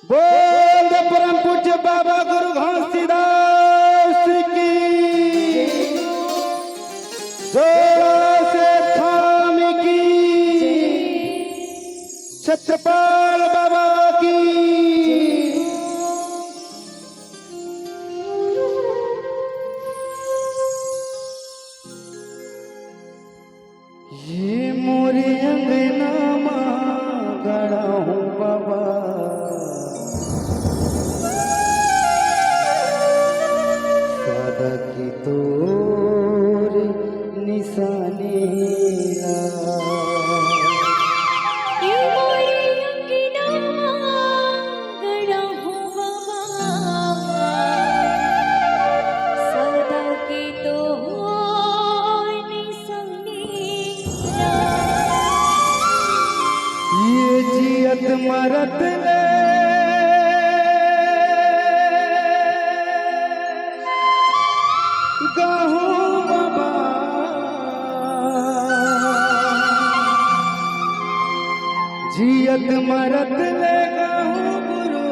बोल परम पूज्य बाबा गुरु घासीदास की जोर से थाम की छत्रपाल बाबा की ये मोरे अंगना मां गड़ा हूँ बाबा की तोर निशानी ये जियत मरत ले जियत मरत ले गुरु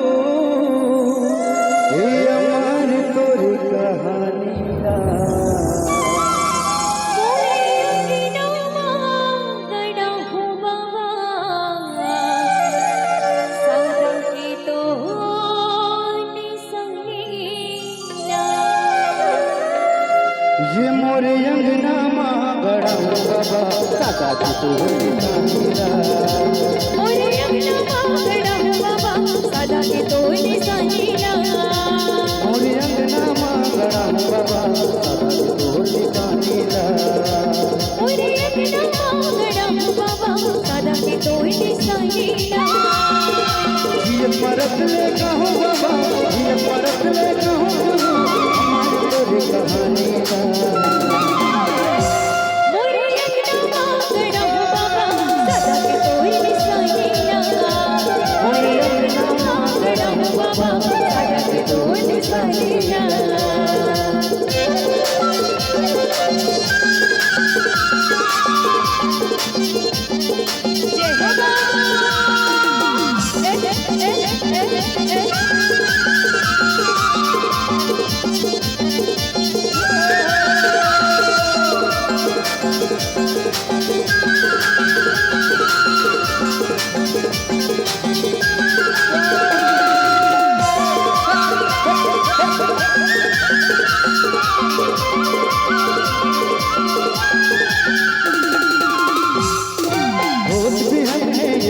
हे अमर तोर कहानी ये मोरे अंगना मां गड़ा बाबा सादा की मोरे अंगना मां गड़ा बाबा सादा की तो निशानीला मोरे अंगना मां गड़ा बाबा सादा की तो निशानीला मोरे अंगना मां गड़ा बाबा सादा की तो निशानीला ये परत ले कहो बाबा ये परत ले कहो हमारी तोरी कहानी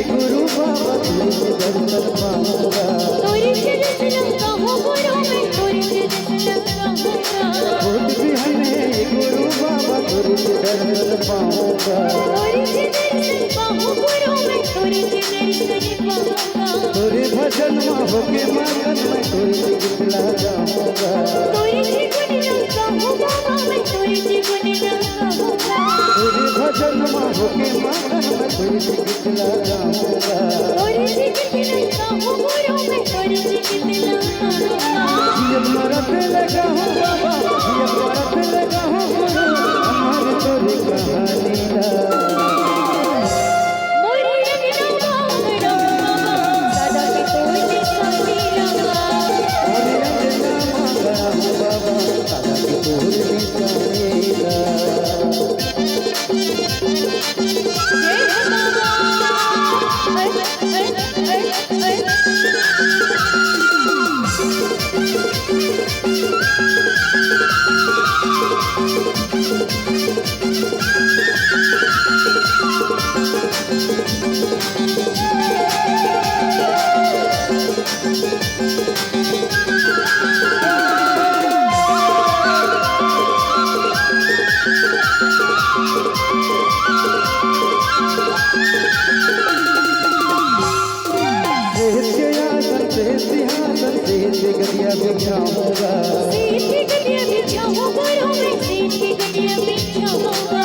गुरु बाबा तुझे दर्शन पाऊंगा तोरी दर्शन कहूँ गुरु मैं तोरी दर्शन कहूँगा खुद भी हमें गुरु बाबा तुझे दर्शन पाऊंगा तोरी दर्शन कहूँ गुरु मैं तोरी दर्शन पाऊंगा तोरे भजन में होके मगन मैं तोरे गितला जाऊंगा तोरी गुण कहूँ बाबा मैं तोरी गुण कहूँगा तोरे भजन में होके मगन मैं तोरे गितला जाऊंगा तोरी गुण कहूँ गुरु मैं तोरी गितला कहूँगा ये मरत लगा हूँ बाबा ये मरत लगा हूँ गुरु हमारी तोरी कहानी जय हो बाबा सिंहासन से गलिया बिछाऊंगा सेठ की गलियां बिछाऊंगा रो मैं सेठ की गलियां बिछाऊंगा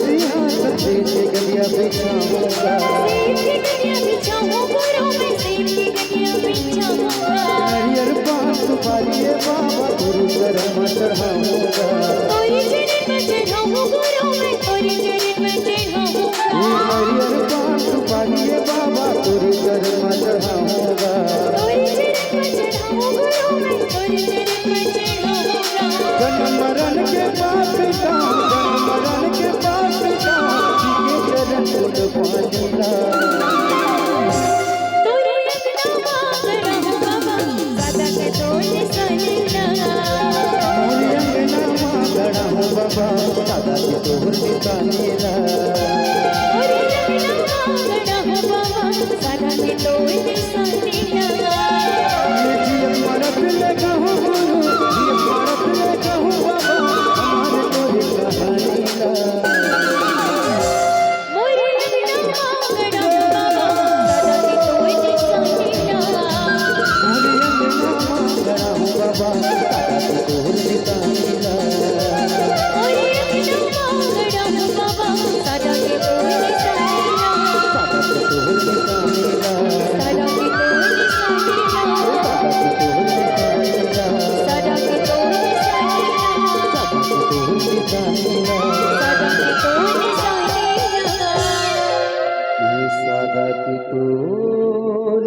सिंहासन से गलिया बिछाऊंगा सेठ की गलियां बिछाऊंगा रो मैं सेठ की गलियां बिछाऊंगा नारियल पान सुपारी बाबा गुरु शरण चढ़ाऊंगा तोरी चरण में चढ़ाऊंगा रो मैं तोरी चरण में चढ़ाऊंगा नारियल पान सुपारी बाबा गुरु शरण चढ़ाऊंगा तोरी चरण में चढ़ाऊंगा रो मैं तोरी चरण में चढ़ाऊंगा जन्म मरण के पाप का जन्म मरण के पाप का जी के चरण फूल पानीला तोरे अंगना मांगड़ा हूँ बाबा दादा के तोरे सनीला मोरे अंगना मांगड़ा हूँ बाबा दादा के तोहर निशानीला तोरे अंगना मांगड़ा हूँ बाबा दादा के तोरे सनीला ये मरत लगा हूँ गुरु ये मरत लगा हूँ बाबा हमारे तोरे कहानीला मोरे अंगना मांगड़ा हूँ बाबा दादा के तोरे सनीला मोरे अंगना मांगड़ा हूँ बाबा दादा के तोहर निशानीला मोरे अंगना मांगड़ा हूँ बाबा दादा के तोरे सनीला दादा के तोहर निशानीला दादा के तोरे सनीला दादा के तोहर निशानीला दादा के तोरे सनीला दादा के तोहर निशानीला दादा के तोरे सनीला ये सादा की तोर